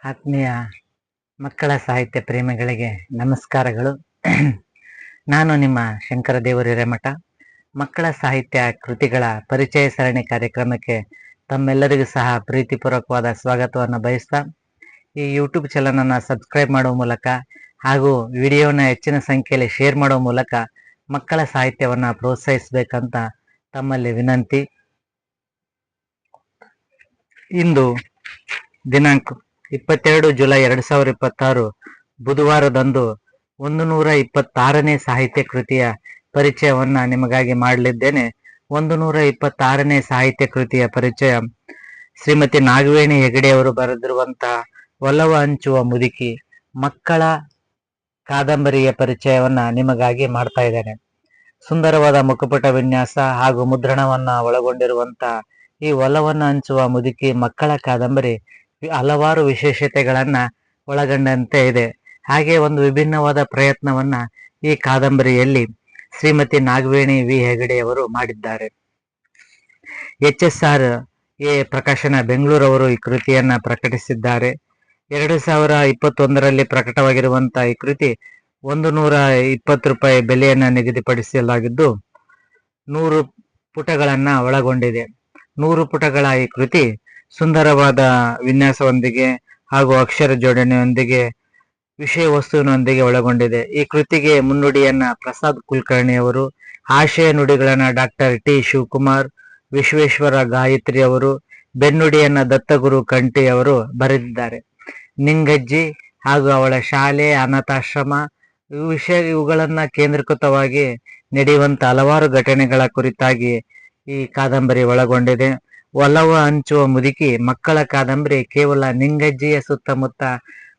ಆತ್ಮೀಯ ಮಕ್ಕಳ ಸಾಹಿತ್ಯ ಪ್ರೇಮಿಗಳಿಗೆ ನಮಸ್ಕಾರಗಳು. ನಾನು ನಿಮ್ಮ ಶಂಕರದೇವರು ಹಿರೇಮಠ. ಮಕ್ಕಳ ಸಾಹಿತ್ಯ ಕೃತಿಗಳ ಪರಿಚಯ ಸರಣಿ ಕಾರ್ಯಕ್ರಮಕ್ಕೆ ತಮ್ಮೆಲ್ಲರಿಗೂ ಸಹ ಪ್ರೀತಿಪೂರ್ವಕವಾದ ಸ್ವಾಗತವನ್ನು ಬಯಸ್ತಾ, ಈ ಯೂಟ್ಯೂಬ್ ಚಾನಲನ್ನು ಸಬ್ಸ್ಕ್ರೈಬ್ ಮಾಡುವ ಮೂಲಕ ಹಾಗೂ ವಿಡಿಯೋನ ಹೆಚ್ಚಿನ ಸಂಖ್ಯೆಯಲ್ಲಿ ಶೇರ್ ಮಾಡುವ ಮೂಲಕ ಮಕ್ಕಳ ಸಾಹಿತ್ಯವನ್ನು ಪ್ರೋತ್ಸಾಹಿಸಬೇಕಂತ ತಮ್ಮಲ್ಲಿ ವಿನಂತಿ. ಇಂದು ದಿನಾಂಕ 22 ಜುಲೈ 2026 ಬುಧವಾರದಂದು 126ನೇ ಸಾಹಿತ್ಯ ಕೃತಿಯ ಪರಿಚಯವನ್ನ ನಿಮಗಾಗಿ ಮಾಡಲಿದ್ದೇನೆ. 126ನೇ ಸಾಹಿತ್ಯ ಕೃತಿಯ ಪರಿಚಯ ಶ್ರೀಮತಿ ನಾಗವೇಣಿ ಹೆಗಡೆಯವರು ಬರೆದಿರುವಂತಹ ಒಲವ ಹಂಚುವ ಮುದುಕಿ ಮಕ್ಕಳ ಕಾದಂಬರಿಯ ಪರಿಚಯವನ್ನ ನಿಮಗಾಗಿ ಮಾಡ್ತಾ ಇದ್ದೇನೆ. ಸುಂದರವಾದ ಮುಖಪುಟ ವಿನ್ಯಾಸ ಹಾಗೂ ಮುದ್ರಣವನ್ನ ಒಳಗೊಂಡಿರುವಂತಹ ಈ ಒಲವನ್ನು ಹಂಚುವ ಮುದುಕಿ ಮಕ್ಕಳ ಕಾದಂಬರಿ ಹಲವಾರು ವಿಶೇಷತೆಗಳನ್ನ ಒಳಗೊಂಡಂತೆ ಇದೆ. ಹಾಗೆ ಒಂದು ವಿಭಿನ್ನವಾದ ಪ್ರಯತ್ನವನ್ನ ಈ ಕಾದಂಬರಿಯಲ್ಲಿ ಶ್ರೀಮತಿ ನಾಗವೇಣಿ ವಿ ಹೆಗಡೆಯವರು ಮಾಡಿದ್ದಾರೆ. HSRA ಪ್ರಕಾಶನ ಬೆಂಗಳೂರವರು ಈ ಕೃತಿಯನ್ನ ಪ್ರಕಟಿಸಿದ್ದಾರೆ. 2021ರಲ್ಲಿ ಪ್ರಕಟವಾಗಿರುವಂತಹ ಈ ಕೃತಿ 120 ರೂಪಾಯಿ ಬೆಲೆಯನ್ನ ನಿಗದಿಪಡಿಸಲಾಗಿದ್ದು 100 ಪುಟಗಳನ್ನ ಒಳಗೊಂಡಿದೆ. 100 ಪುಟಗಳ ಈ ಕೃತಿ ಸುಂದರವಾದ ವಿನ್ಯಾಸದೊಂದಿಗೆ ಹಾಗೂ ಅಕ್ಷರ ಜೋಡಣೆಯೊಂದಿಗೆ ವಿಷಯ ವಸ್ತುವಿನೊಂದಿಗೆ ಒಳಗೊಂಡಿದೆ. ಈ ಕೃತಿಗೆ ಮುನ್ನುಡಿಯನ್ನ ಪ್ರಸಾದ್ ಕುಲಕರ್ಣಿ ಅವರು, ಆಶಯ ನುಡಿಗಳನ್ನ ಡಾಕ್ಟರ್ ಟಿ ಶಿವಕುಮಾರ್, ವಿಶ್ವೇಶ್ವರ ಗಾಯತ್ರಿ ಅವರು, ಬೆನ್ನುಡಿಯನ್ನ ದತ್ತಗುರು ಕಂಠಿ ಅವರು ಬರೆದಿದ್ದಾರೆ. ನಿಂಗಜ್ಜಿ ಹಾಗೂ ಅವಳ ಶಾಲೆ, ಅನಾಥಾಶ್ರಮ ಇವುಗಳನ್ನ ಕೇಂದ್ರೀಕೃತವಾಗಿ ನಡೆಯುವಂತ ಹಲವಾರು ಘಟನೆಗಳ ಕುರಿತಾಗಿ ಈ ಕಾದಂಬರಿ ಒಳಗೊಂಡಿದೆ. ಒಲವ ಹಂಚುವ ಮುದುಕಿ ಮಕ್ಕಳ ಕಾದಂಬರಿ ಕೇವಲ ನಿಂಗಜ್ಜಿಯ ಸುತ್ತಮುತ್ತ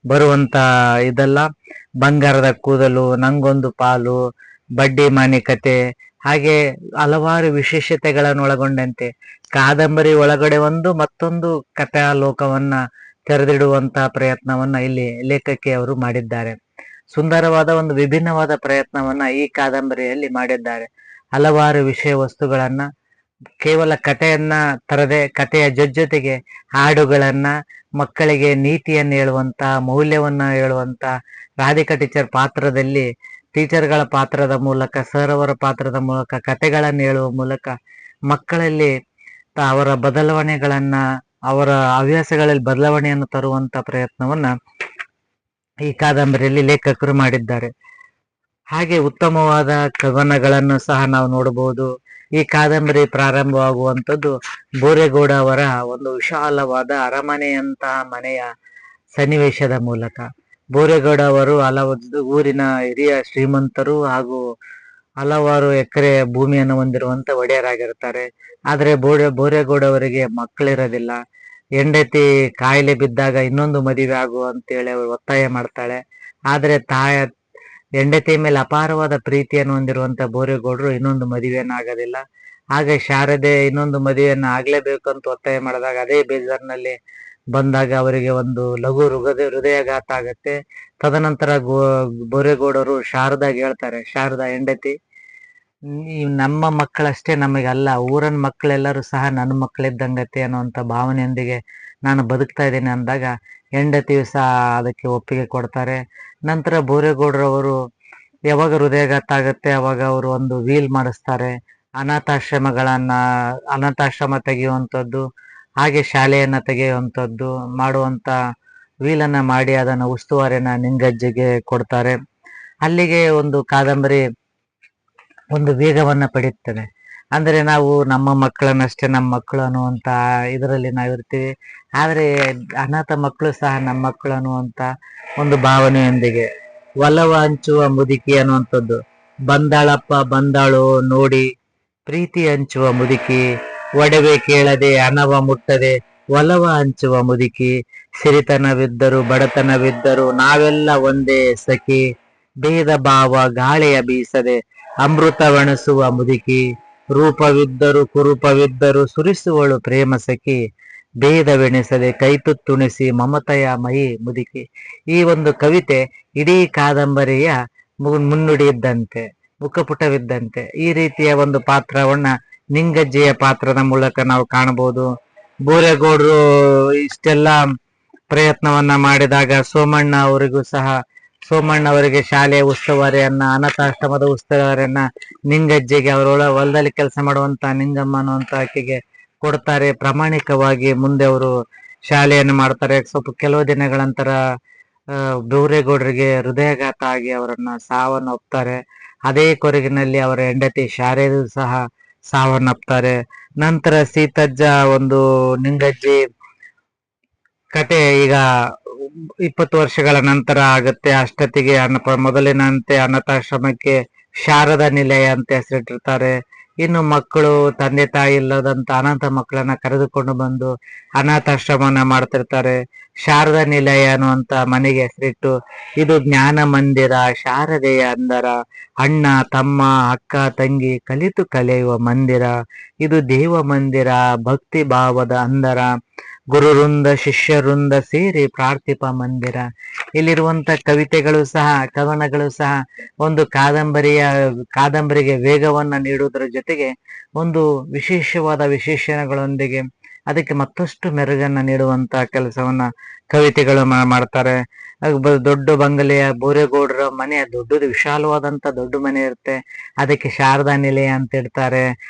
ಬರುವಂತ ಇದಲ್ಲ. ಬಂಗಾರದ ಕೂದಲು, ನಂಗೊಂದು ಪಾಲು, ಬಡ್ಡಿ ಮಾಣಿಕತೆ ಹಾಗೆ ಹಲವಾರು ವಿಶೇಷತೆಗಳನ್ನು ಒಳಗೊಂಡಂತೆ ಕಾದಂಬರಿ ಒಳಗಡೆ ಮತ್ತೊಂದು ಕಥಾ ಲೋಕವನ್ನ ತೆರೆದಿಡುವಂತಹ ಪ್ರಯತ್ನವನ್ನ ಇಲ್ಲಿ ಲೇಖಕಿ ಅವರು ಮಾಡಿದ್ದಾರೆ. ಸುಂದರವಾದ ಒಂದು ವಿಭಿನ್ನವಾದ ಪ್ರಯತ್ನವನ್ನ ಈ ಕಾದಂಬರಿಯಲ್ಲಿ ಮಾಡಿದ್ದಾರೆ. ಹಲವಾರು ವಿಷಯ ವಸ್ತುಗಳನ್ನ ಕೇವಲ ಕಥೆಯನ್ನ ತರದೆ ಕಥೆಯ ಜೊತೆಗೆ ಹಾಡುಗಳನ್ನ, ಮಕ್ಕಳಿಗೆ ನೀತಿಯನ್ನು ಹೇಳುವಂತ, ಮೌಲ್ಯವನ್ನ ಹೇಳುವಂತ ರಾಧಿಕಾ ಟೀಚರ್ ಪಾತ್ರದಲ್ಲಿ ಟೀಚರ್ಗಳ ಪಾತ್ರದ ಮೂಲಕ, ಸರ್ ಅವರ ಪಾತ್ರದ ಮೂಲಕ ಕಥೆಗಳನ್ನು ಹೇಳುವ ಮೂಲಕ ಮಕ್ಕಳಲ್ಲಿ ಅವರ ಬದಲಾವಣೆಗಳನ್ನ, ಅವರ ಹವ್ಯಾಸಗಳಲ್ಲಿ ಬದಲಾವಣೆಯನ್ನು ತರುವಂತ ಪ್ರಯತ್ನವನ್ನ ಈ ಕಾದಂಬರಿಯಲ್ಲಿ ಲೇಖಕರು ಮಾಡಿದ್ದಾರೆ. ಹಾಗೆ ಉತ್ತಮವಾದ ಕವನಗಳನ್ನು ಸಹ ನಾವು ನೋಡಬಹುದು. ಈ ಕಾದಂಬರಿ ಪ್ರಾರಂಭವಾಗುವಂಥದ್ದು ಬೋರೇಗೌಡ ಅವರ ಒಂದು ವಿಶಾಲವಾದ ಅರಮನೆಯಂತಹ ಮನೆಯ ಸನ್ನಿವೇಶದ ಮೂಲಕ. ಬೋರೇಗೌಡ ಅವರು ಹಲವು ಊರಿನ ಹಿರಿಯ ಶ್ರೀಮಂತರು ಹಾಗೂ ಹಲವಾರು ಎಕರೆ ಭೂಮಿಯನ್ನು ಹೊಂದಿರುವಂತ ಒಡೆಯರಾಗಿರ್ತಾರೆ. ಆದ್ರೆ ಬೋರೇಗೌಡ ಅವರಿಗೆ ಮಕ್ಕಳಿರೋದಿಲ್ಲ. ಹೆಂಡತಿ ಕಾಯಿಲೆ ಬಿದ್ದಾಗ ಇನ್ನೊಂದು ಮದುವೆ ಆಗು ಅಂತೇಳಿ ಅವರು ಒತ್ತಾಯ ಮಾಡ್ತಾಳೆ. ಆದ್ರೆ ಹೆಂಡತಿ ಮೇಲೆ ಅಪಾರವಾದ ಪ್ರೀತಿಯನ್ನು ಹೊಂದಿರುವಂತ ಬೋರೇಗೌಡರು ಇನ್ನೊಂದು ಮದುವೆಯನ್ನು ಆಗೋದಿಲ್ಲ. ಹಾಗೆ ಶಾರದೆ ಇನ್ನೊಂದು ಮದುವೆಯನ್ನ ಆಗ್ಲೇಬೇಕು ಅಂತ ಒತ್ತಾಯ ಮಾಡಿದಾಗ ಅದೇ ಬೇಜಾರಿನಲ್ಲಿ ಬಂದಾಗ ಅವರಿಗೆ ಒಂದು ಲಘು ಹೃದಯಾಘಾತ ಆಗತ್ತೆ. ತದನಂತರ ಬೋರೇಗೌಡರು ಶಾರದಾಗೆ ಹೇಳ್ತಾರೆ, ಶಾರದಾ ಹೆಂಡತಿ, ನಮ್ಮ ಮಕ್ಕಳಷ್ಟೇ ನಮಗಲ್ಲ, ಊರನ್ ಮಕ್ಕಳೆಲ್ಲರೂ ಸಹ ನನ್ನ ಮಕ್ಕಳಿದ್ದಂಗತೆ ಅನ್ನುವಂಥ ಭಾವನೆಯೊಂದಿಗೆ ನಾನು ಬದುಕ್ತಾ ಇದ್ದೇನೆ ಅಂದಾಗ ಹೆಂಡತಿಯು ಸಹ ಅದಕ್ಕೆ ಒಪ್ಪಿಗೆ ಕೊಡ್ತಾರೆ. ನಂತರ ಬೋರೇಗೌಡರವರು ಯಾವಾಗ ಹೃದಯಾಘಾತ ಆಗುತ್ತೆ ಅವಾಗ ಅವರು ಒಂದು ವೀಲ್ ಮಾಡಿಸ್ತಾರೆ. ಅನಾಥಾಶ್ರಮ ತೆಗೆಯುವಂಥದ್ದು ಹಾಗೆ ಶಾಲೆಯನ್ನ ತೆಗೆಯುವಂಥದ್ದು ಮಾಡುವಂತ ವೀಲನ್ನ ಮಾಡಿ ಅದನ್ನ ಉಸ್ತುವಾರಿಯನ್ನ ನಿಂಗಜ್ಜಿಗೆ ಕೊಡ್ತಾರೆ. ಅಲ್ಲಿಗೆ ಒಂದು ಕಾದಂಬರಿ ಒಂದು ವೇಗವನ್ನ ಪಡೆಯುತ್ತದೆ. ಅಂದ್ರೆ ನಾವು ನಮ್ಮ ಮಕ್ಕಳನ್ನಷ್ಟೇ ನಮ್ಮ ಮಕ್ಕಳು ಅನ್ನುವಂತ ಇದರಲ್ಲಿ ನಾವಿರ್ತೀವಿ. ಆದ್ರೆ ಅನಾಥ ಮಕ್ಕಳು ಸಹ ನಮ್ಮ ಮಕ್ಕಳು ಅನ್ನುವಂತ ಒಂದು ಭಾವನೆಯೊಂದಿಗೆ ಒಲವ ಹಂಚುವ ಮುದುಕಿ ಅನ್ನುವಂಥದ್ದು. ಬಂದಾಳಪ್ಪ ಬಂದಾಳು ನೋಡಿ ಪ್ರೀತಿ ಹಂಚುವ ಮುದುಕಿ, ಒಡವೆ ಕೇಳದೆ ಹಣವ ಮುಟ್ಟದೆ ಒಲವ ಹಂಚುವ ಮುದುಕಿ, ಸಿರಿತನವಿದ್ದರು ಬಡತನವಿದ್ದರು ನಾವೆಲ್ಲ ಒಂದೇ ಸಖಿ, ಭೇದ ಭಾವ ಗಾಳಿಯ ಬೀಸದೆ ಅಮೃತವಣಿಸುವ ಮುದುಕಿ, ರೂಪವಿದ್ದರು ಕುರೂಪವಿದ್ದರು ಸುರಿಸುವಳು ಪ್ರೇಮ ಸಖಿ, ಭೇದವೆಣಿಸದೆ ಕೈತುತ್ತುಣಿಸಿ ಮಮತೆಯ ಮೈ ಮುದುಕಿ. ಈ ಒಂದು ಕವಿತೆ ಇಡೀ ಕಾದಂಬರಿಯ ಮುನ್ನುಡಿಯಿದ್ದಂತೆ, ಮುಖಪುಟವಿದ್ದಂತೆ. ಈ ರೀತಿಯ ಒಂದು ಪಾತ್ರವನ್ನ ನಿಂಗಜ್ಜಿಯ ಪಾತ್ರದ ಮೂಲಕ ನಾವು ಕಾಣಬಹುದು. ಬೋರೇಗೌಡರು ಇಷ್ಟೆಲ್ಲ ಪ್ರಯತ್ನವನ್ನ ಮಾಡಿದಾಗ ಸೋಮಣ್ಣ ಅವರಿಗೆ ಶಾಲೆಯ ಉಸ್ತುವಾರಿಯನ್ನ, ಅನಾಥಾಶ್ರಮದ ಉಸ್ತುವಾರಿಯನ್ನ ನಿಂಗಜ್ಜಿಗೆ, ಅವರೊಳ ಹೊಲದಲ್ಲಿ ಕೆಲಸ ಮಾಡುವಂತ ನಿಂಗಮ್ಮ ಅನ್ನುವಂತ ಆಕೆಗೆ ಕೊಡ್ತಾರೆ. ಪ್ರಾಮಾಣಿಕವಾಗಿ ಮುಂದೆ ಅವರು ಶಾಲೆಯನ್ನು ಮಾಡ್ತಾರೆ. ಸ್ವಲ್ಪ ಕೆಲವು ದಿನಗಳ ನಂತರ ಗೌರೇಗೌಡರಿಗೆ ಹೃದಯಾಘಾತ ಆಗಿ ಅವರನ್ನ ಸಾವನ್ನಪ್ತಾರೆ. ಅದೇ ಕೊರಗಿನಲ್ಲಿ ಅವರ ಹೆಂಡತಿ ಶಾರದೆಯೂ ಸಹ ಸಾವನ್ನಪ್ತಾರೆ. ನಂತರ ಸೀತಜ್ಜ ಒಂದು ನಿಂಗಜ್ಜಿ ಕತೆ ಈಗ 20 ವರ್ಷಗಳ ನಂತರ ಆಗುತ್ತೆ. ಅಷ್ಟೊತ್ತಿಗೆ ಮೊದಲಿನಂತೆ ಅನಾಥಾಶ್ರಮಕ್ಕೆ ಶಾರದಾ ನಿಲಯ ಅಂತ ಹೆಸರಿಟ್ಟಿರ್ತಾರೆ. ಇನ್ನು ಮಕ್ಕಳು ತಂದೆ ತಾಯಿ ಇಲ್ಲದಂತ ಅನಾಥ ಮಕ್ಕಳನ್ನ ಕರೆದುಕೊಂಡು ಬಂದು ಅನಾಥಾಶ್ರಮನ ಮಾಡ್ತಿರ್ತಾರೆ. ಶಾರದಾ ನಿಲಯ ಅನ್ನುವಂತ ಮನೆಗೆ ಹೆಸರಿಟ್ಟು, ಇದು ಜ್ಞಾನ ಮಂದಿರ, ಶಾರದೆಯ ಅಂದರ, ಅಣ್ಣ ತಮ್ಮ ಅಕ್ಕ ತಂಗಿ ಕಲಿತು ಕಲಿಯುವ ಮಂದಿರ, ಇದು ದೇವ ಮಂದಿರ, ಭಕ್ತಿ ಭಾವದ ಅಂದರ, ಗುರುವೃಂದ ಶಿಷ್ಯವೃಂದ ಸೇರಿ ಪ್ರಾರ್ಥಿಪ ಮಂದಿರ. ಇಲ್ಲಿರುವಂತ ಕವಿತೆಗಳು ಸಹ, ಕವನಗಳು ಸಹ ಒಂದು ಕಾದಂಬರಿಗೆ ವೇಗವನ್ನ ನೀಡುವುದರ ಜೊತೆಗೆ ಒಂದು ವಿಶೇಷವಾದ ವಿಶೇಷಣಗಳೊಂದಿಗೆ ಅದಕ್ಕೆ ಮತ್ತಷ್ಟು ಮೆರುಗನ್ನ ನೀಡುವಂತ ಕೆಲಸವನ್ನ ಕವಿತೆಗಳು ಮಾಡ್ತಾರೆ. ದೊಡ್ಡ ಬಂಗಲೆಯ ಬೋರೇಗೌಡರ ಮನೆ ದೊಡ್ಡದು, ವಿಶಾಲವಾದಂತ ದೊಡ್ಡ ಮನೆ ಇರುತ್ತೆ. ಅದಕ್ಕೆ ಶಾರದಾ ನಿಲಯ ಅಂತ ಇಡ್ತಾರೆ.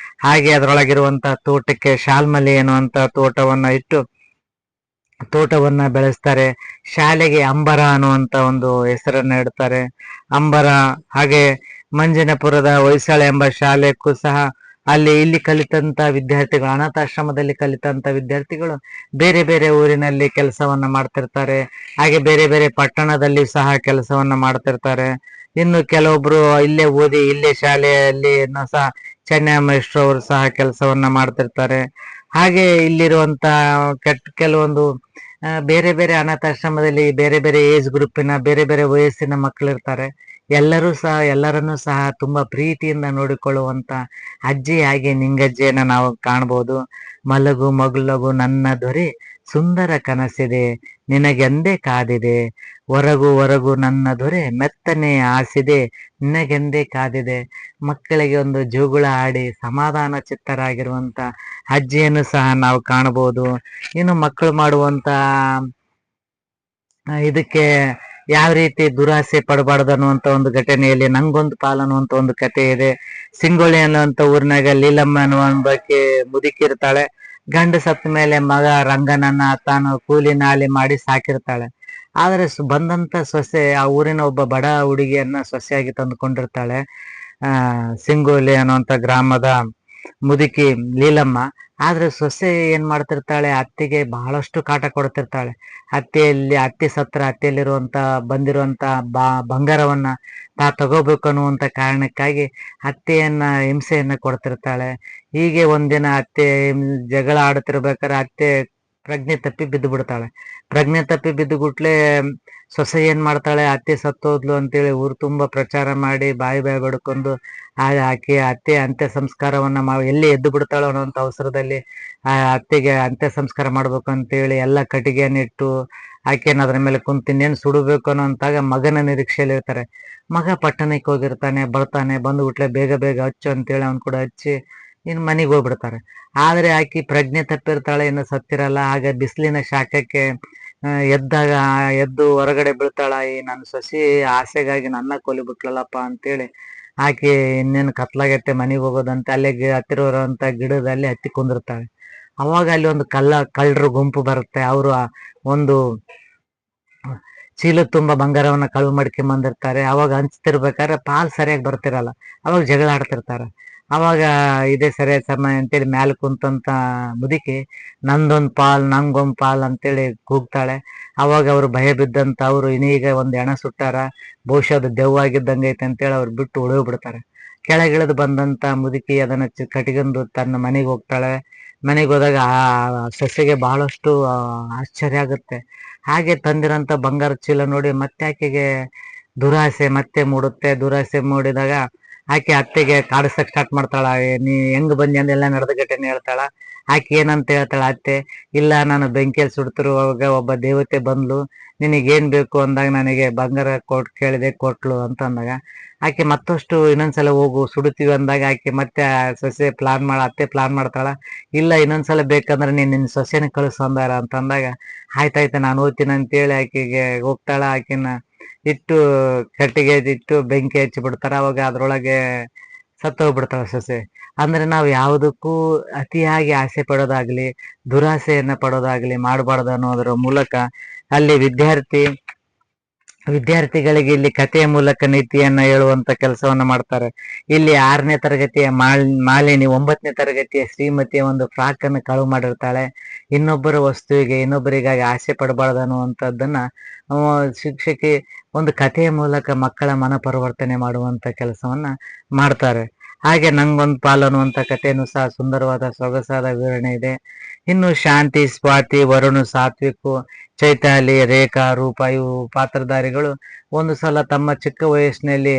ಹಾಗೆ ಅದರೊಳಗಿರುವಂತ ತೋಟಕ್ಕೆ ಶಾಲ್ಮಲಿ ಎನ್ನುವಂತ ತೋಟವನ್ನ ಬೆಳೆಸ್ತಾರೆ. ಶಾಲೆಗೆ ಅಂಬರ ಅನ್ನುವಂತ ಒಂದು ಹೆಸರನ್ನ ಇಡ್ತಾರೆ. ಅಂಬರ. ಹಾಗೆ ಮಂಜನಪುರದ ಹೊಯ್ಸಳ ಎಂಬ ಶಾಲೆಗೂ ಸಹ ಇಲ್ಲಿ ಕಲಿತಂತ ವಿದ್ಯಾರ್ಥಿಗಳು, ಅನಾಥಾಶ್ರಮದಲ್ಲಿ ಕಲಿತಂತ ವಿದ್ಯಾರ್ಥಿಗಳು ಬೇರೆ ಬೇರೆ ಊರಿನಲ್ಲಿ ಕೆಲಸವನ್ನ ಮಾಡ್ತಿರ್ತಾರೆ. ಹಾಗೆ ಬೇರೆ ಬೇರೆ ಪಟ್ಟಣದಲ್ಲಿ ಸಹ ಕೆಲಸವನ್ನ ಮಾಡ್ತಿರ್ತಾರೆ. ಇನ್ನು ಕೆಲವೊಬ್ರು ಇಲ್ಲೇ ಓದಿ ಇಲ್ಲೇ ಶಾಲೆಯಲ್ಲಿ ಸಹ ಚೆನ್ನೈ ಅವರು ಸಹ ಕೆಲಸವನ್ನ ಮಾಡ್ತಿರ್ತಾರೆ. ಹಾಗೆ ಇಲ್ಲಿರುವಂತ ಕೆಲವೊಂದು ಬೇರೆ ಬೇರೆ ಅನಾಥಾಶ್ರಮದಲ್ಲಿ ಬೇರೆ ಬೇರೆ ಏಜ್ ಗ್ರೂಪಿನ ಬೇರೆ ಬೇರೆ ವಯಸ್ಸಿನ ಮಕ್ಕಳಿರ್ತಾರೆ. ಎಲ್ಲರನ್ನೂ ಸಹ ತುಂಬಾ ಪ್ರೀತಿಯಿಂದ ನೋಡಿಕೊಳ್ಳುವಂತ ಅಜ್ಜಿ ಹಾಗೆ ನಿಂಗಜ್ಜಿಯನ್ನ ನಾವು ಕಾಣ್ಬೋದು. ಮಲಗು ಮಗುಲಗು ನನ್ನ ದೊರೆ, ಸುಂದರ ಕನಸಿದೆ ನಿನಗೆಂದೇ ಕಾದಿದೆ, ಹೊರಗು ನನ್ನ ದೊರೆ, ಮೆತ್ತನೆ ಆಸಿದೆ ನಿನಗೆಂದೇ ಕಾದಿದೆ. ಮಕ್ಕಳಿಗೆ ಒಂದು ಜೋಗುಳ ಆಡಿ ಸಮಾಧಾನ ಚಿತ್ತರಾಗಿರುವಂತ ಅಜ್ಜಿಯನ್ನು ಸಹ ನಾವು ಕಾಣಬಹುದು. ಇನ್ನು ಮಕ್ಕಳು ಮಾಡುವಂತ ಇದಕ್ಕೆ ಯಾವ ರೀತಿ ದುರಾಸೆ ಪಡಬಾರ್ದು ಅನ್ನುವಂತ ಒಂದು ಘಟನೆಯಲ್ಲಿ ನಂಗೊಂದು ಪಾಲು ಅನ್ನುವಂತ ಒಂದು ಕಥೆ ಇದೆ. ಸಿಂಗೊಳ್ಳಿ ಅನ್ನುವಂತ ಊರಿನಾಗ ಲೀಲಮ್ಮ ಅನ್ನುವಂಬಕ್ಕೆ ಮುದುಕಿರ್ತಾಳೆ. ಗಂಡ ಸತ್ತ ಮೇಲೆ ಮಗ ರಂಗನನ್ನ ತಾನು ಕೂಲಿ ನಾಲಿ ಮಾಡಿ ಸಾಕಿರ್ತಾಳೆ. ಆದ್ರೆ ಬಂದಂತ ಸೊಸೆ ಆ ಊರಿನ ಒಬ್ಬ ಬಡ ಹುಡುಗಿಯನ್ನ ಸೊಸೆಯಾಗಿ ತಂದುಕೊಂಡಿರ್ತಾಳೆ. ಸಿಂಗೋಲಿ ಅನ್ನುವಂತ ಗ್ರಾಮದ ಮುದುಕಿ ಲೀಲಮ್ಮ. ಆದ್ರೆ ಸೊಸೆ ಏನ್ ಮಾಡ್ತಿರ್ತಾಳೆ, ಅತ್ತೆಗೆ ಬಹಳಷ್ಟು ಕಾಟ ಕೊಡ್ತಿರ್ತಾಳೆ. ಅತ್ತೆ ಸತ್ರ ಅತ್ತೆಯಲ್ಲಿರುವಂತ ಬಂದಿರುವಂತ ಬಂಗಾರವನ್ನ ತಗೋಬೇಕು ಅನ್ನುವಂತ ಕಾರಣಕ್ಕಾಗಿ ಅತ್ತೆಯನ್ನ ಹಿಂಸೆಯನ್ನ ಕೊಡ್ತಿರ್ತಾಳೆ. ಹೀಗೆ ಒಂದಿನ ಅತ್ತೆ ಜಗಳ ಆಡುತ್ತಿರ್ಬೇಕಾದ್ರೆ ಅತ್ತೆ ಪ್ರಜ್ಞೆ ತಪ್ಪಿ ಬಿದ್ದು ಬಿಡ್ತಾಳೆ. ಪ್ರಜ್ಞೆ ತಪ್ಪಿ ಬಿದ್ದು ಗುಟ್ಲೆ ಸೊಸೆ ಏನ್ ಮಾಡ್ತಾಳೆ, ಅತ್ತೆ ಸತ್ತೋದ್ಲು ಅಂತೇಳಿ ಊರು ತುಂಬಾ ಪ್ರಚಾರ ಮಾಡಿ ಬಾಯಿ ಬಡ್ಕೊಂಡು ಆಕೆ ಅತ್ತೆ ಅಂತ್ಯ ಸಂಸ್ಕಾರವನ್ನ ಎಲ್ಲಿ ಎದ್ದು ಬಿಡ್ತಾಳೋ ಅನ್ನೋಂಥ ಅವಸರದಲ್ಲಿ ಆ ಅತ್ತೆಗೆ ಅಂತ್ಯ ಸಂಸ್ಕಾರ ಮಾಡ್ಬೇಕು ಅಂತೇಳಿ ಎಲ್ಲ ಕಟ್ಟಿಗೆಯನ್ನಿಟ್ಟು ಆಕೆನ ಅದ್ರ ಮೇಲೆ ಕುಂತು ಇನ್ನೇನು ಸುಡಬೇಕು ಅನ್ನೋಂತಾಗ ಮಗನ ನಿರೀಕ್ಷೆಯಲ್ಲಿ ಇರ್ತಾರೆ. ಮಗ ಪಟ್ಟಣಕ್ಕೆ ಹೋಗಿರ್ತಾನೆ, ಬಂದು ಬಿಟ್ಲೆ ಬೇಗ ಬೇಗ ಹಚ್ಚು ಅಂತೇಳಿ ಅವ್ನು ಕೂಡ ಹಚ್ಚಿ ಇನ್ನು ಮನೆಗೆ ಹೋಗ್ಬಿಡ್ತಾರೆ. ಆದ್ರೆ ಆಕಿ ಪ್ರಜ್ಞೆ ತಪ್ಪಿರ್ತಾಳೆ, ಇನ್ನು ಸತ್ತಿರಲ್ಲ. ಆಗ ಬಿಸಿಲಿನ ಶಾಖಕ್ಕೆ ಎದ್ದು ಹೊರಗಡೆ ಬೀಳ್ತಾಳ. ಈ ನನ್ನ ಸೊಸಿ ಆಸೆಗಾಗಿ ನನ್ನ ಕೊಲಿ ಬಿಟ್ಲಲ್ಲಪ್ಪ ಅಂತೇಳಿ ಆಕೆ ಇನ್ನೇನು ಕತ್ಲಾಗತ್ತೆ ಮನೆಗೆ ಹೋಗೋದಂತ ಅಲ್ಲೇ ಹತ್ತಿರ ಇರುವಂತ ಗಿಡದಲ್ಲಿ ಹತ್ತಿ ಕುಂದಿರ್ತಾಳೆ. ಅವಾಗ ಅಲ್ಲಿ ಒಂದು ಕಳ್ಳರ ಗುಂಪು ಬರುತ್ತೆ. ಅವರು ಒಂದು ಚೀಲ ತುಂಬಾ ಬಂಗಾರವನ್ನ ಕಳುವು ಮಾಡ್ಕೊಂಡ್ ಬಂದಿರ್ತಾರೆ. ಅವಾಗ ಹಂಚ್ತಿರ್ಬೇಕಾದ್ರೆ ಪಾಲ್ ಸರಿಯಾಗಿ ಬರ್ತಿರಲ್ಲ. ಅವಾಗ ಜಗಳ ಆಡ್ತಿರ್ತಾರೆ. ಅವಾಗ ಇದೇ ಸರಿಯಾದ ಸಮಯ ಅಂತೇಳಿ ಮ್ಯಾಲ ಕುಂತಂತ ಮುದುಕಿ ನಂಗೊಂದ್ ಪಾಲ್ ಅಂತೇಳಿ ಕೂಗ್ತಾಳೆ. ಅವಾಗ ಅವ್ರು ಭಯ ಬಿದ್ದಂತ ಅವ್ರು ಇನ್ನೀಗ ಒಂದ್ ಹೆಣ ಸುಟ್ಟಾರ, ಬಹುಶಃ ಅದು ದೆವ್ವಾಗಿದ್ದಂಗೆ ಐತೆ ಅಂತೇಳಿ ಅವ್ರು ಬಿಟ್ಟು ಉಳಿದು ಬಿಡ್ತಾರೆ. ಕೆಳಗಿಳಿದು ಬಂದಂತ ಮುದುಕಿ ಅದನ್ನ ಕಟ್ಕೊಂಡು ತನ್ನ ಮನೆಗೆ ಹೋಗ್ತಾಳೆ. ಮನೆಗೆ ಹೋದಾಗ ಆ ಸೊಸೆಗೆ ಬಹಳಷ್ಟು ಆಶ್ಚರ್ಯ ಆಗುತ್ತೆ. ಹಾಗೆ ತಂದಿರಂತ ಬಂಗಾರ ಚೀಲ ನೋಡಿ ಮತ್ತೆ ಆಕೆಗೆ ದುರಾಸೆ ಮತ್ತೆ ಮೂಡುತ್ತೆ. ದುರಾಸೆ ಮೂಡಿದಾಗ ಆಕೆ ಅತ್ತೆಗೆ ಕಾಡಿಸಕ್ ಸ್ಟಾರ್ಟ್ ಮಾಡ್ತಾಳ. ನೀ ಹೆಂಗ್ ಬಂದಿ ಅಂದೆಲ್ಲ ನಡೆದ ಘಟನೆ ಹೇಳ್ತಾಳ. ಆಕೆ ಏನಂತ ಹೇಳ್ತಾಳ ಅತ್ತೆ, ಇಲ್ಲ ನಾನು ಬೆಂಕಿಯಲ್ಲಿ ಸುಡ್ತಿರುವಾಗ ಒಬ್ಬ ದೇವತೆ ಬಂದ್ಲು, ನಿನಗೇನ್ ಬೇಕು ಅಂದಾಗ ನನಗೆ ಬಂಗಾರ ಕೇಳಿದೆ, ಕೊಟ್ಲು ಅಂತ ಅಂದಾಗ ಆಕೆ ಮತ್ತಷ್ಟು ಇನ್ನೊಂದ್ಸಲ ಹೋಗು ಸುಡುತ್ತೀವಿ ಅಂದಾಗ ಆಕೆ ಮತ್ತೆ ಸೊಸೆ ಅತ್ತೆ ಪ್ಲಾನ್ ಮಾಡ್ತಾಳ. ಇಲ್ಲ ಇನ್ನೊಂದ್ಸಲ ಬೇಕಂದ್ರೆ ನೀನ್ ನಿನ್ ಸೊಸೆನ ಕಳಿಸು ಅಂದಾರ ಅಂತ ಅಂದಾಗ ಆಯ್ತಾಯ್ತು ನಾನು ಹೋಗ್ತೀನಿ ಅಂತೇಳಿ ಆಕೆಗೆ ಹೋಗ್ತಾಳ. ಆಕಿನ ಇಟ್ಟು ಕಟ್ಟಿಗೆ ಇಟ್ಟು ಬೆಂಕಿ ಹಚ್ಚಿ ಬಿಡ್ತಾರ. ಅವಾಗ ಅದ್ರೊಳಗೆ ಸತ್ತೋಗ್ಬಿಡ್ತಾಳ ಸೊಸೆ. ಅಂದ್ರೆ ನಾವು ಯಾವುದಕ್ಕೂ ಅತಿಯಾಗಿ ಆಸೆ ಪಡೋದಾಗ್ಲಿ ದುರಾಸೆಯನ್ನ ಪಡೋದಾಗ್ಲಿ ಮಾಡಬಾರ್ದು ಅನ್ನೋದ್ರ ಮೂಲಕ ಅಲ್ಲಿ ವಿದ್ಯಾರ್ಥಿಗಳಿಗೆ ಇಲ್ಲಿ ಕಥೆಯ ಮೂಲಕ ನೀತಿಯನ್ನ ಹೇಳುವಂತ ಕೆಲಸವನ್ನ ಮಾಡ್ತಾರೆ. ಇಲ್ಲಿ 6ನೇ ತರಗತಿಯ ಮಾಲಿನಿ 9ನೇ ತರಗತಿಯ ಶ್ರೀಮತಿಯ ಒಂದು ಫ್ರಾಕ್ ಅನ್ನು ಕಳು ಮಾಡಿರ್ತಾಳೆ. ಇನ್ನೊಬ್ಬರ ವಸ್ತುವಿಗೆ ಇನ್ನೊಬ್ಬರಿಗಾಗಿ ಆಸೆ ಪಡಬಾರ್ದು ಅನ್ನುವಂಥದ್ದನ್ನ ಶಿಕ್ಷಕಿ ಒಂದು ಕಥೆಯ ಮೂಲಕ ಮಕ್ಕಳ ಮನ ಪರಿವರ್ತನೆ ಮಾಡುವಂತ ಕೆಲಸವನ್ನ ಮಾಡ್ತಾರೆ. ಹಾಗೆ ನಂಗೊಂದು ಪಾಲು ಅನ್ನುವಂತ ಕಥೆಯನ್ನು ಸಹ ಸುಂದರವಾದ ಸೊಗಸಾದ ವಿವರಣೆ ಇದೆ. ಇನ್ನು ಶಾಂತಿ, ಸ್ವಾತಿ, ವರುಣ್, ಸಾತ್ವಿಕ್, ಚೈತಾಲಿ, ರೇಖಾ, ರೂಪ ಇವು ಪಾತ್ರಧಾರಿಗಳು ಒಂದು ಸಲ ತಮ್ಮ ಚಿಕ್ಕ ವಯಸ್ಸಿನಲ್ಲಿ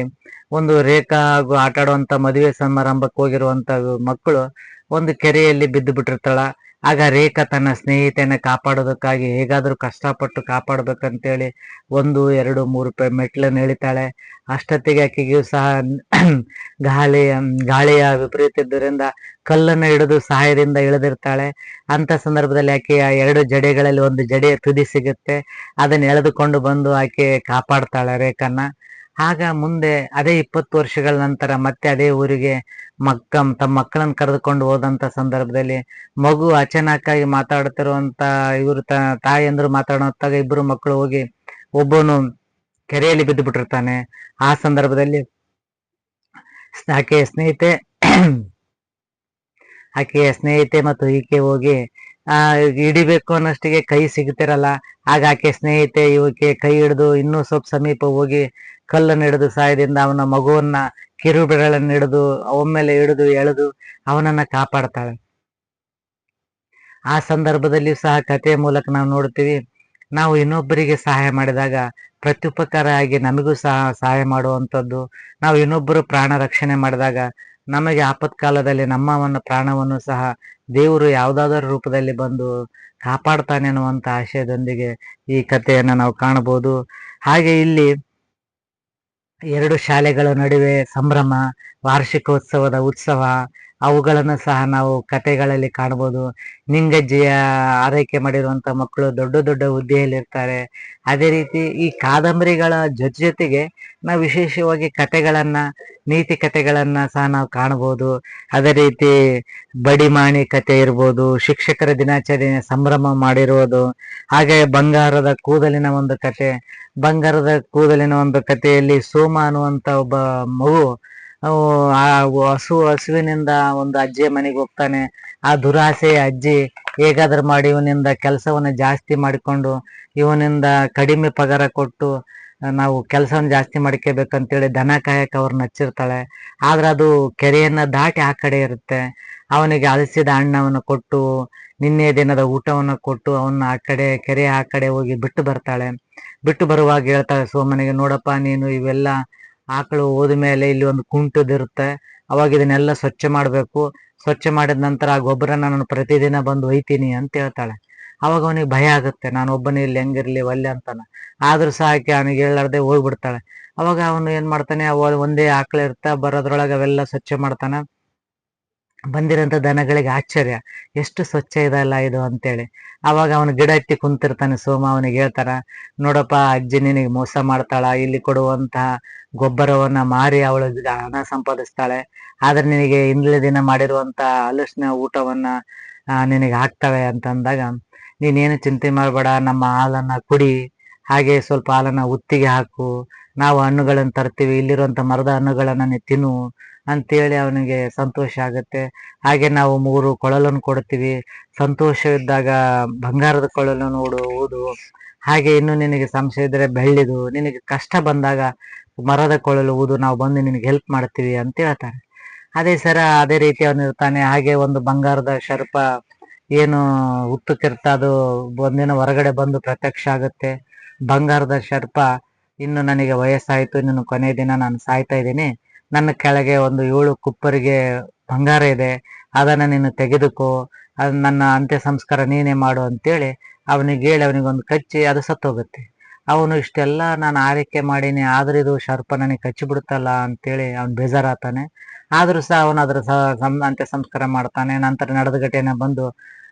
ಒಂದು ರೇಖಾ ಹಾಗೂ ಆಟ ಆಡುವಂತ ಮದುವೆ ಸಮಾರಂಭಕ್ಕೆ ಹೋಗಿರುವಂತ ಮಕ್ಕಳು ಒಂದು ಕೆರೆಯಲ್ಲಿ ಬಿದ್ದು ಬಿಟ್ಟಿರ್ತಾಳ. ಆಗ ರೇಖಾ ತನ್ನ ಸ್ನೇಹಿತೆಯನ್ನ ಕಾಪಾಡೋದಕ್ಕಾಗಿ ಹೇಗಾದ್ರೂ ಕಷ್ಟಪಟ್ಟು ಕಾಪಾಡ್ಬೇಕಂತೇಳಿ 1, 2, 3 ರೂಪಾಯಿ ಮೆಟ್ಲನ್ನು ಎಳಿತಾಳೆ. ಅಷ್ಟೊತ್ತಿಗೆ ಆಕೆಗೂ ಸಹ ಗಾಳಿಯ ವಿಪರೀತ ಇದ್ದರಿಂದ ಕಲ್ಲನ್ನು ಹಿಡಿದು ಸಹಾಯದಿಂದ ಇಳಿದಿರ್ತಾಳೆ. ಅಂತ ಸಂದರ್ಭದಲ್ಲಿ ಆಕೆಯ 2 ಜಡೆಗಳಲ್ಲಿ ಒಂದು ಜಡೆಯ ತುದಿ ಸಿಗುತ್ತೆ. ಅದನ್ನ ಎಳೆದುಕೊಂಡು ಬಂದು ಆಕೆ ಕಾಪಾಡ್ತಾಳೆ ರೇಖನ್ನ. ಆಗ ಮುಂದೆ ಅದೇ 20 ವರ್ಷಗಳ ನಂತರ ಮತ್ತೆ ಅದೇ ಊರಿಗೆ ತಮ್ಮ ಮಕ್ಕಳನ್ನು ಕರೆದುಕೊಂಡು ಹೋದಂತ ಸಂದರ್ಭದಲ್ಲಿ ಮಗು ಅಚಾನಕ್ಕಾಗಿ ಮಾತಾಡ್ತಿರುವಂತ ಇವರು ತಾಯಿಯಂದ್ರು ಮಾತಾಡುವಂತಾಗ ಇಬ್ಬರು ಮಕ್ಕಳು ಹೋಗಿ ಒಬ್ಬನು ಕೆರೆಯಲ್ಲಿ ಬಿದ್ದು ಬಿಟ್ಟಿರ್ತಾನೆ. ಆ ಸಂದರ್ಭದಲ್ಲಿ ಆಕೆಯ ಸ್ನೇಹಿತೆ ಮತ್ತು ಈಕೆ ಹೋಗಿ ಹಿಡಿಬೇಕು ಅನ್ನೋಷ್ಟಿಗೆ ಕೈ ಸಿಗ್ತಿರಲ್ಲ. ಆಗ ಆಕೆ ಸ್ನೇಹಿತೆ ಇವಕ್ಕೆ ಕೈ ಹಿಡಿದು ಇನ್ನೂ ಸ್ವಲ್ಪ ಸಮೀಪ ಹೋಗಿ ಕಲ್ಲನ್ನು ಹಿಡಿದು ಸಹಾಯದಿಂದ ಅವನ ಮಗುವನ್ನ ಕಿರು ಬೆರಳನ್ನು ಹಿಡಿದು ಒಮ್ಮೆಲೆ ಹಿಡಿದು ಎಳೆದು ಅವನನ್ನ ಕಾಪಾಡ್ತಾಳೆ. ಆ ಸಂದರ್ಭದಲ್ಲಿ ಸಹ ಕಥೆಯ ಮೂಲಕ ನಾವು ನೋಡ್ತೀವಿ, ನಾವು ಇನ್ನೊಬ್ಬರಿಗೆ ಸಹಾಯ ಮಾಡಿದಾಗ ಪ್ರತ್ಯುಪಕಾರ ಆಗಿ ನಮಗೂ ಸಹ ಸಹಾಯ ಮಾಡುವಂಥದ್ದು. ನಾವು ಇನ್ನೊಬ್ಬರು ಪ್ರಾಣ ರಕ್ಷಣೆ ಮಾಡಿದಾಗ ನಮಗೆ ಆಪತ್ಕಾಲದಲ್ಲಿ ನಮ್ಮ ಪ್ರಾಣವನ್ನು ಸಹ ದೇವರು ಯಾವುದಾದರೂ ರೂಪದಲ್ಲಿ ಬಂದು ಕಾಪಾಡ್ತಾನೆ ಅನ್ನುವಂಥ ಆಶಯದೊಂದಿಗೆ ಈ ಕಥೆಯನ್ನು ನಾವು ಕಾಣಬಹುದು. ಹಾಗೆ ಇಲ್ಲಿ 2 ಶಾಲೆಗಳ ನಡುವೆ ಸಂಭ್ರಮ, ವಾರ್ಷಿಕೋತ್ಸವದ ಉತ್ಸವ ಅವುಗಳನ್ನು ಸಹ ನಾವು ಕಥೆಗಳಲ್ಲಿ ಕಾಣಬಹುದು. ನಿಂಗಜ್ಜಿಯ ಆರೈಕೆ ಮಾಡಿರುವಂತ ಮಕ್ಕಳು ದೊಡ್ಡ ದೊಡ್ಡ ಹುದ್ದೆಯಲ್ಲಿರ್ತಾರೆ. ಅದೇ ರೀತಿ ಈ ಕಾದಂಬರಿಗಳ ಜೊತೆಗೆ ನಾವು ವಿಶೇಷವಾಗಿ ನೀತಿ ಕಥೆಗಳನ್ನ ಸಹ ನಾವು ಕಾಣಬಹುದು. ಅದೇ ರೀತಿ ಬಡಿಮಾಣಿ ಕಥೆ ಇರ್ಬೋದು, ಶಿಕ್ಷಕರ ದಿನಾಚರಣೆ ಸಂಭ್ರಮ ಮಾಡಿರುವುದು, ಹಾಗೆ ಬಂಗಾರದ ಕೂದಲಿನ ಒಂದು ಕಥೆಯಲ್ಲಿ ಸೋಮ ಅನ್ನುವಂತ ಒಬ್ಬ ಮಗು ಹಸುವಿನಿಂದ ಒಂದು ಅಜ್ಜಿಯ ಮನೆಗೆ ಹೋಗ್ತಾನೆ. ಆ ದುರಾಸೆಯ ಅಜ್ಜಿ ಹೇಗಾದ್ರೂ ಮಾಡಿ ಇವನಿಂದ ಕೆಲಸವನ್ನ ಜಾಸ್ತಿ ಮಾಡಿಕೊಂಡು ಇವನಿಂದ ಕಡಿಮೆ ಪಗಾರ ಕೊಟ್ಟು ನಾವು ಕೆಲಸವನ್ನು ಜಾಸ್ತಿ ಮಾಡ್ಕೋಬೇಕಂತೇಳಿ ದನ ಕಾಯಕ್ಕೆ ಅವ್ರನ್ನ ಹಚ್ಚಿರ್ತಾಳೆ. ಆದ್ರೆ ಅದು ಕೆರೆಯನ್ನ ದಾಟಿ ಆ ಕಡೆ ಇರುತ್ತೆ. ಅವನಿಗೆ ಅಲಸಿದ ಹಣ್ಣವನ್ನು ಕೊಟ್ಟು ನಿನ್ನೆ ದಿನದ ಊಟವನ್ನು ಕೊಟ್ಟು ಅವನ್ನ ಕೆರೆ ಆ ಕಡೆ ಹೋಗಿ ಬಿಟ್ಟು ಬರ್ತಾಳೆ. ಬಿಟ್ಟು ಬರುವಾಗ ಹೇಳ್ತಾಳೆ ಸೋಮನಿಗೆ, ನೋಡಪ್ಪ ನೀನು ಇವೆಲ್ಲ ಆಕಳು ಹೋದ ಮೇಲೆ ಇಲ್ಲಿ ಒಂದು ಕುಂಟದಿರುತ್ತೆ, ಅವಾಗ ಇದನ್ನೆಲ್ಲ ಸ್ವಚ್ಛ ಮಾಡಬೇಕು. ಸ್ವಚ್ಛ ಮಾಡಿದ ನಂತರ ಆ ಗೊಬ್ಬರನ ನಾನು ಪ್ರತಿದಿನ ಬಂದು ಒಯ್ತೀನಿ ಅಂತ ಹೇಳ್ತಾಳೆ. ಅವಾಗ ಅವನಿಗೆ ಭಯ ಆಗುತ್ತೆ, ನಾನು ಒಬ್ಬನೇ ಇಲ್ಲಿ ಹೆಂಗಿರ್ಲಿ ಒಲ್ಲೆ ಅಂತಾನ. ಆದ್ರೂ ಸಹ ಆಕೆ ಅವನಿಗೆ ಹೇಳಾರ್ದೆ ಹೋಗ್ಬಿಡ್ತಾಳೆ. ಅವಾಗ ಅವನು ಏನ್ ಮಾಡ್ತಾನೆ, ಒಂದೇ ಆಕಳು ಇರ್ತಾ ಬರೋದ್ರೊಳಗೆ ಅವೆಲ್ಲ ಸ್ವಚ್ಛ ಮಾಡ್ತಾನ. ಬಂದಿರೋಂಥ ದನಗಳಿಗೆ ಆಶ್ಚರ್ಯ, ಎಷ್ಟು ಸ್ವಚ್ಛ ಇದಲ್ಲ ಇದು ಅಂತೇಳಿ. ಅವಾಗ ಅವನು ಗಿಡ ಹತ್ತಿ ಕುಂತಿರ್ತಾನೆ ಸೋಮ. ಅವನಿಗೆ ಹೇಳ್ತಾರ, ನೋಡಪ್ಪ ಅಜ್ಜಿ ನಿನಗೆ ಮೋಸ ಮಾಡ್ತಾಳ, ಇಲ್ಲಿ ಕೊಡುವಂತಹ ಗೊಬ್ಬರವನ್ನ ಮಾರಿ ಅವಳು ಹಣ ಸಂಪಾದಿಸ್ತಾಳೆ. ಆದ್ರೆ ನಿನಗೆ ಇಂದಿನ ದಿನ ಮಾಡಿರುವಂತ ಹಲಸಿನ ಊಟವನ್ನ ನಿನಗೆ ಹಾಕ್ತಾಳೆ ಅಂತಂದಾಗ ನೀನೇನು ಚಿಂತೆ ಮಾಡಬೇಡ, ನಮ್ಮ ಹಾಲನ್ನ ಕುಡಿ, ಹಾಗೆ ಸ್ವಲ್ಪ ಹಾಲನ್ನ ಉತ್ತಿಗೆ ಹಾಕು, ನಾವು ಹಣ್ಣುಗಳನ್ನು ತರ್ತೀವಿ, ಇಲ್ಲಿರುವಂತ ಮರದ ಹಣ್ಣುಗಳನ್ನ ನೀ ತಿನ್ನು ಅಂತೇಳಿ ಅವನಿಗೆ ಸಂತೋಷ ಆಗುತ್ತೆ. ಹಾಗೆ ನಾವು 3 ಕೊಳಲನ್ನು ಕೊಡ್ತೀವಿ, ಸಂತೋಷವಿದ್ದಾಗ ಬಂಗಾರದ ಕೊಳಲನ್ನು ಊದು, ಹಾಗೆ ಇನ್ನು ನಿನಗೆ ಸಂಶಯ ಇದ್ರೆ ಬೆಳ್ಳಿದು, ನಿನಗೆ ಕಷ್ಟ ಬಂದಾಗ ಮರದ ಕೊಳಲು ಊದು, ನಾವು ಬಂದು ನಿನಗೆ ಹೆಲ್ಪ್ ಮಾಡ್ತೀವಿ ಅಂತ ಹೇಳ್ತಾರೆ. ಅದೇ ರೀತಿ ಅವನು ಇರ್ತಾನೆ. ಹಾಗೆ ಒಂದು ಬಂಗಾರದ ಸರ್ಪ ಏನು ಹುತ್ತಕ್ಕಿರ್ತ ಅದು ಒಂದಿನ ಹೊರಗಡೆ ಬಂದು ಪ್ರತ್ಯಕ್ಷ ಆಗುತ್ತೆ. ಬಂಗಾರದ ಸರ್ಪ, ಇನ್ನು ನನಗೆ ವಯಸ್ಸಾಯ್ತು, ಇನ್ನು ಕೊನೆ ದಿನ ನಾನು ಸಾಯ್ತಾ ಇದ್ದೀನಿ, ನನ್ನ ಕೆಳಗೆ ಒಂದು 7 ಕುಪ್ಪರಿಗೆ ಬಂಗಾರ ಇದೆ, ಅದನ್ನ ನೀನು ತೆಗೆದುಕೋ, ಅದು ನನ್ನ ಅಂತ್ಯ ಸಂಸ್ಕಾರ ನೀನೇ ಮಾಡು ಅಂತೇಳಿ ಅವನಿಗೆ ಹೇಳಿ ಅವನಿಗೊಂದು ಕಚ್ಚಿ ಅದು ಸತ್ತೋಗುತ್ತೆ. ಅವನು ಇಷ್ಟೆಲ್ಲ ನಾನು ಆರೈಕೆ ಮಾಡೀನಿ, ಆದ್ರೆ ಇದು ಸರ್ಪ ನನಗೆ ಕಚ್ಚಿ ಬಿಡುತ್ತಲ್ಲ ಅಂತೇಳಿ ಅವ್ನು ಬೇಜಾರಾಗ್ತಾನೆ. ಆದ್ರೂ ಸಹ ಅವನು ಅದ್ರ ಅಂತ್ಯ ಸಂಸ್ಕಾರ ಮಾಡ್ತಾನೆ. ನಂತರ ನಡೆದ ಘಟನೆ ಬಂದು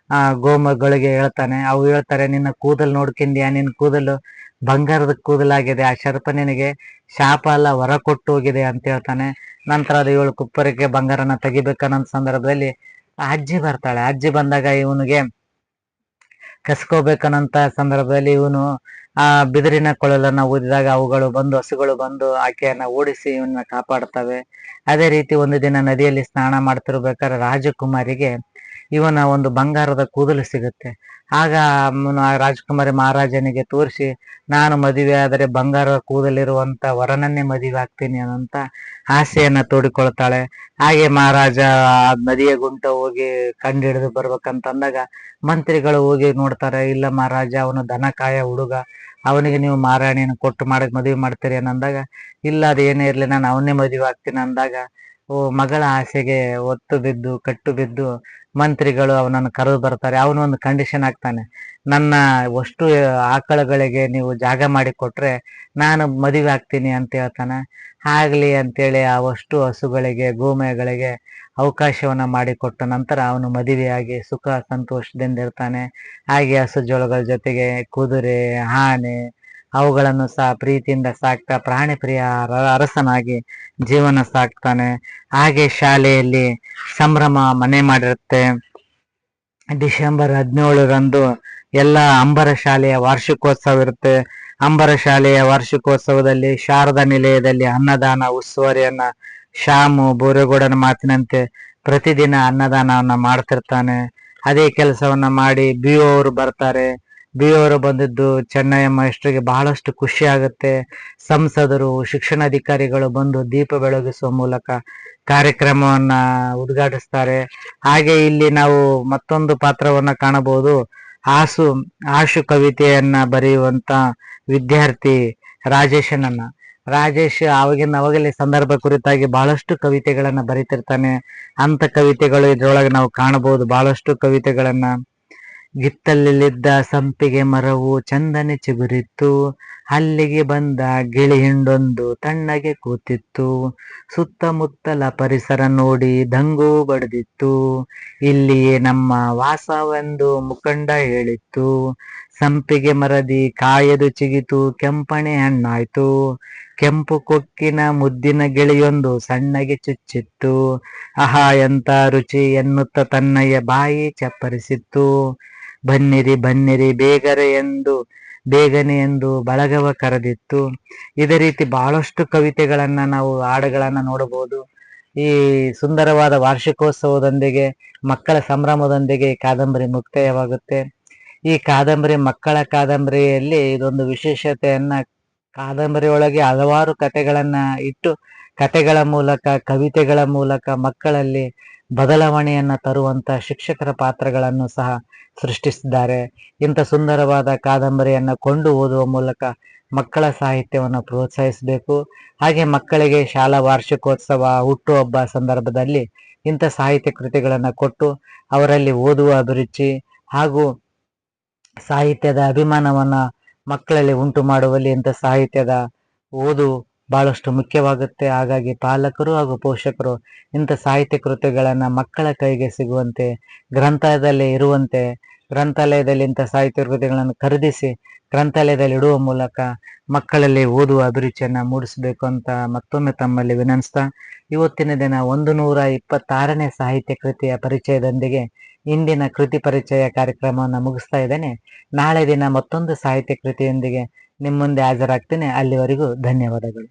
ಗೋಮಗಳಿಗೆ ಹೇಳ್ತಾನೆ. ಅವು ಹೇಳ್ತಾರೆ, ನಿನ್ನ ಕೂದಲು ನೋಡ್ಕೊಂಡಿಯ, ನಿನ್ನ ಕೂದಲು ಬಂಗಾರದ ಕೂದಲಾಗಿದೆ, ಆ ಸರ್ಪ ನಿನಗೆ ಶಾಪ ಅಲ್ಲ ವರ ಕೊಟ್ಟು ಹೋಗಿದೆ ಅಂತ ಹೇಳ್ತಾನೆ. ನಂತರ ಅದು 7 ಕುಪ್ಪರಿಗೆ ಬಂಗಾರನ ತೆಗಿಬೇಕನ್ನೋ ಸಂದರ್ಭದಲ್ಲಿ ಅಜ್ಜಿ ಬರ್ತಾಳೆ. ಅಜ್ಜಿ ಬಂದಾಗ ಇವನಿಗೆ ಕಸ್ಕೋಬೇಕನ್ನಂತ ಸಂದರ್ಭದಲ್ಲಿ ಇವನು ಆ ಬಿದಿರಿನ ಕೊಳಲನ್ನ ಊದಿದಾಗ ಅವುಗಳು ಬಂದು ಹಸುಗಳು ಬಂದು ಆಕೆಯನ್ನ ಓಡಿಸಿ ಇವನ್ನ ಕಾಪಾಡ್ತವೆ. ಅದೇ ರೀತಿ ಒಂದು ದಿನ ನದಿಯಲ್ಲಿ ಸ್ನಾನ ಮಾಡ್ತಿರ್ಬೇಕಾದ್ರೆ ರಾಜಕುಮಾರಿಗೆ ಇವನ ಒಂದು ಬಂಗಾರದ ಕೂದಲು ಸಿಗುತ್ತೆ. ಆಗ ರಾಜಕುಮಾರಿ ಮಹಾರಾಜನಿಗೆ ತೋರಿಸಿ, ನಾನು ಮದುವೆ ಆದರೆ ಬಂಗಾರದ ಕೂದಲಿರುವಂತ ವರನನ್ನೇ ಮದುವೆ ಆಗ್ತೀನಿ ಅನ್ನೋಂತ ಆಸೆಯನ್ನ ತೋಡಿಕೊಳ್ತಾಳೆ. ಹಾಗೆ ಮಹಾರಾಜ ನದಿಯ ಗುಂಟ ಹೋಗಿ ಕಂಡು ಹಿಡಿದು ಬರ್ಬೇಕಂತ ಅಂದಾಗ ಮಂತ್ರಿಗಳು ಹೋಗಿ ನೋಡ್ತಾರೆ, ಇಲ್ಲ ಮಹಾರಾಜ ಅವನು ದನಕಾಯ ಹುಡುಗ, ಅವನಿಗೆ ನೀವು ಮಹಾರಾಣಿಯನ್ನು ಕೊಟ್ಟು ಮದುವೆ ಮಾಡ್ತೀರಿ ಅನ್ನಂದಾಗ, ಇಲ್ಲ ಅದೇನೇ ಇರ್ಲಿ ನಾನು ಅವನ್ನೇ ಮದುವೆ ಆಗ್ತೀನಿ ಅಂದಾಗ, ಮಗಳ ಆಸೆಗೆ ಒತ್ತು ಬಿದ್ದು ಕಟ್ಟು ಬಿದ್ದು ಮಂತ್ರಿಗಳು ಅವನನ್ನು ಕರೆದು ಬರ್ತಾರೆ. ಅವನು ಒಂದು ಕಂಡೀಷನ್ ಆಗ್ತಾನೆ, ನನ್ನ ಅಷ್ಟು ಆಕಳಗಳಿಗೆ ನೀವು ಜಾಗ ಮಾಡಿ ಕೊಟ್ರೆ ನಾನು ಮದುವೆ ಆಗ್ತೀನಿ ಅಂತ ಹೇಳ್ತಾನೆ. ಆಗ್ಲಿ ಅಂತೇಳಿ ಅವಷ್ಟು ಹಸುಗಳಿಗೆ ಗೋಮಯಗಳಿಗೆ ಅವಕಾಶವನ್ನ ಮಾಡಿಕೊಟ್ಟ ನಂತರ ಅವನು ಮದುವೆಯಾಗಿ ಸುಖ ಸಂತೋಷದಿಂದ ಇರ್ತಾನೆ. ಹಾಗೆ ಹಸು ಜೋಳಗಳ ಜೊತೆಗೆ ಕುದುರೆ, ಆನೆ ಅವುಗಳನ್ನು ಸಹ ಪ್ರೀತಿಯಿಂದ ಸಾಕ್ತಾ ಪ್ರಾಣಿ ಪ್ರಿಯ ಅರಸನಾಗಿ ಜೀವನ ಸಾಕ್ತಾನೆ. ಹಾಗೆ ಶಾಲೆಯಲ್ಲಿ ಸಂಭ್ರಮ ಮನೆ ಮಾಡಿರುತ್ತೆ. ಡಿಸೆಂಬರ್ 17ರಂದು ಎಲ್ಲ ಅಂಬರ ಶಾಲೆಯ ವಾರ್ಷಿಕೋತ್ಸವ ಇರುತ್ತೆ. ಅಂಬರ ಶಾಲೆಯ ವಾರ್ಷಿಕೋತ್ಸವದಲ್ಲಿ ಶಾರದಾ ನಿಲಯದಲ್ಲಿ ಅನ್ನದಾನ ಉಸ್ತುವಾರಿಯನ್ನ ಶ್ಯಾಮು ಬೋರೇಗೌಡನ ಮಾತಿನಂತೆ ಪ್ರತಿದಿನ ಅನ್ನದಾನವನ್ನ ಮಾಡ್ತಿರ್ತಾನೆ. ಅದೇ ಕೆಲಸವನ್ನ ಮಾಡಿ BO ಅವರು ಬರ್ತಾರೆ. BO ಅವರು ಬಂದಿದ್ದು ಚೆನ್ನಯ್ಯ ಮಾಸ್ಟರ್ಗೆ ಬಹಳಷ್ಟು ಖುಷಿ ಆಗುತ್ತೆ. ಸಂಸದರು, ಶಿಕ್ಷಣಾಧಿಕಾರಿಗಳು ಬಂದು ದೀಪ ಬೆಳಗಿಸುವ ಮೂಲಕ ಕಾರ್ಯಕ್ರಮವನ್ನ ಉದ್ಘಾಟಿಸ್ತಾರೆ. ಹಾಗೆ ಇಲ್ಲಿ ನಾವು ಮತ್ತೊಂದು ಪಾತ್ರವನ್ನ ಕಾಣಬಹುದು. ಆಶು ಕವಿತೆಯನ್ನ ಬರೆಯುವಂತ ವಿದ್ಯಾರ್ಥಿ ರಾಜೇಶ್ ಅವಾಗಲೇ ಸಂದರ್ಭ ಕುರಿತಾಗಿ ಬಹಳಷ್ಟು ಕವಿತೆಗಳನ್ನ ಬರೀತಿರ್ತಾನೆ. ಅಂತ ಕವಿತೆಗಳು ಇದ್ರೊಳಗೆ ನಾವು ಕಾಣಬಹುದು ಬಹಳಷ್ಟು ಕವಿತೆಗಳನ್ನ. ಗಿತ್ತಲಿದ್ದ ಸಂಪಿಗೆ ಮರವು ಚಂದನೆ ಚಿಗುರಿತ್ತು, ಅಲ್ಲಿಗೆ ಬಂದ ಗಿಳಿ ಹಿಂಡೊಂದು ತಣ್ಣಗೆ ಕೂತಿತ್ತು, ಸುತ್ತಮುತ್ತಲ ಪರಿಸರ ನೋಡಿ ದಂಗು ಬಡಿದಿತ್ತು, ಇಲ್ಲಿಯೇ ನಮ್ಮ ವಾಸವೆಂದು ಮುಖಂಡ ಹೇಳಿತ್ತು, ಸಂಪಿಗೆ ಮರದಿ ಕಾಯದು ಚಿಗಿತು ಕೆಂಪಣೆ ಹಣ್ಣಾಯ್ತು, ಕೆಂಪು ಕೊಕ್ಕಿನ ಮುದ್ದಿನ ಗಿಳಿಯೊಂದು ಸಣ್ಣಗೆ ಚುಚ್ಚಿತ್ತು, ಆಹಾ ಎಂತ ರುಚಿ ಎನ್ನುತ್ತ ತನ್ನಯ್ಯ ಬಾಯಿ ಚಪ್ಪರಿಸಿತ್ತು, ಬನ್ನಿರಿ ಬನ್ನಿರಿ ಬೇಗನೆ ಎಂದು ಬಳಗವ ಕರೆದಿತ್ತು. ಇದೇ ರೀತಿ ಬಹಳಷ್ಟು ಕವಿತೆಗಳನ್ನ ನಾವು ಹಾಡುಗಳನ್ನ ನೋಡಬಹುದು. ಈ ಸುಂದರವಾದ ವಾರ್ಷಿಕೋತ್ಸವದೊಂದಿಗೆ ಮಕ್ಕಳ ಸಂಭ್ರಮದೊಂದಿಗೆ ಈ ಕಾದಂಬರಿ ಮುಕ್ತಾಯವಾಗುತ್ತೆ. ಈ ಕಾದಂಬರಿ ಮಕ್ಕಳ ಕಾದಂಬರಿಯಲ್ಲಿ ಇದೊಂದು ವಿಶೇಷತೆಯನ್ನ, ಕಾದಂಬರಿ ಒಳಗೆ ಹಲವಾರು ಕಥೆಗಳನ್ನ ಇಟ್ಟು ಕಥೆಗಳ ಮೂಲಕ ಕವಿತೆಗಳ ಮೂಲಕ ಮಕ್ಕಳಲ್ಲಿ ಬದಲಾವಣೆಯನ್ನ ತರುವಂತ ಶಿಕ್ಷಕರ ಪಾತ್ರಗಳನ್ನು ಸಹ ಸೃಷ್ಟಿಸಿದ್ದಾರೆ. ಇಂಥ ಸುಂದರವಾದ ಕಾದಂಬರಿಯನ್ನ ಕೊಂಡು ಓದುವ ಮೂಲಕ ಮಕ್ಕಳ ಸಾಹಿತ್ಯವನ್ನು ಪ್ರೋತ್ಸಾಹಿಸಬೇಕು. ಹಾಗೆ ಮಕ್ಕಳಿಗೆ ಶಾಲಾ ವಾರ್ಷಿಕೋತ್ಸವ, ಹುಟ್ಟುಹಬ್ಬ ಸಂದರ್ಭದಲ್ಲಿ ಇಂಥ ಸಾಹಿತ್ಯ ಕೃತಿಗಳನ್ನ ಕೊಟ್ಟು ಅವರಲ್ಲಿ ಓದುವ ಅಭಿರುಚಿ ಹಾಗೂ ಸಾಹಿತ್ಯದ ಅಭಿಮಾನವನ್ನ ಮಕ್ಕಳಲ್ಲಿ ಉಂಟು ಮಾಡುವಲ್ಲಿ ಇಂಥ ಸಾಹಿತ್ಯದ ಓದು ಬಹಳಷ್ಟು ಮುಖ್ಯವಾಗುತ್ತೆ. ಹಾಗಾಗಿ ಪಾಲಕರು ಹಾಗೂ ಪೋಷಕರು ಇಂಥ ಸಾಹಿತ್ಯ ಕೃತಿಗಳನ್ನ ಮಕ್ಕಳ ಕೈಗೆ ಸಿಗುವಂತೆ, ಗ್ರಂಥಾಲಯದಲ್ಲಿ ಇಂಥ ಸಾಹಿತ್ಯ ಕೃತಿಗಳನ್ನು ಖರೀದಿಸಿ ಗ್ರಂಥಾಲಯದಲ್ಲಿ ಇಡುವ ಮೂಲಕ ಮಕ್ಕಳಲ್ಲಿ ಓದುವ ಅಭಿರುಚಿಯನ್ನ ಮೂಡಿಸಬೇಕು ಅಂತ ಮತ್ತೊಮ್ಮೆ ತಮ್ಮಲ್ಲಿ ವಿನಂತಿಸ್ತಾ, ಇವತ್ತಿನ ದಿನ 126ನೇ ಸಾಹಿತ್ಯ ಕೃತಿಯ ಪರಿಚಯದೊಂದಿಗೆ ಇಂದಿನ ಕೃತಿ ಪರಿಚಯ ಕಾರ್ಯಕ್ರಮವನ್ನು ಮುಗಿಸ್ತಾ ಇದ್ದೇನೆ. ನಾಳೆ ದಿನ ಮತ್ತೊಂದು ಸಾಹಿತ್ಯ ಕೃತಿಯೊಂದಿಗೆ ನಿಮ್ಮ ಮುಂದೆ ಹಾಜರಾಗ್ತೇನೆ. ಅಲ್ಲಿವರೆಗೂ ಧನ್ಯವಾದಗಳು.